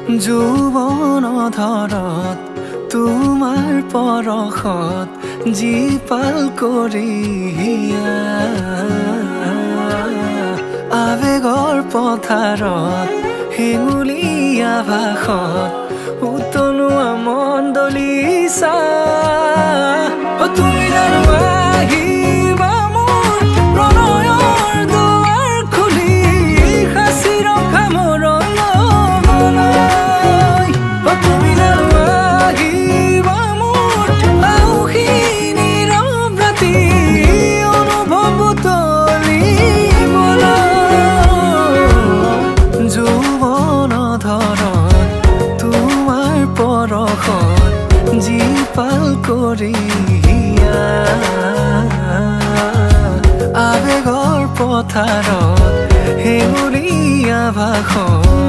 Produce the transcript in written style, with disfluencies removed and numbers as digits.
যৌৱন ধৰত তোমাৰ পৰশত জীপাল কৰিয়া আৱেগৰ পথাৰত হেঙুলীয়া ভাষত উতলোৱা মন দলিছা তুমি জানো আহিবা মোৰ প্ৰণয়ৰ দুৱাৰ খুলি সাঁচি ৰখা মৰণলৈ তুমি জানো আহিবা মোৰ আউসী নীৰৱ ৰাতি অনুভৱ উতলিবলৈ যৌৱন ধৰত তোমাৰ পৰশত জীপাল কৰিয়া আৱেগৰ পথাৰত হেঙুলীয়া ভাষত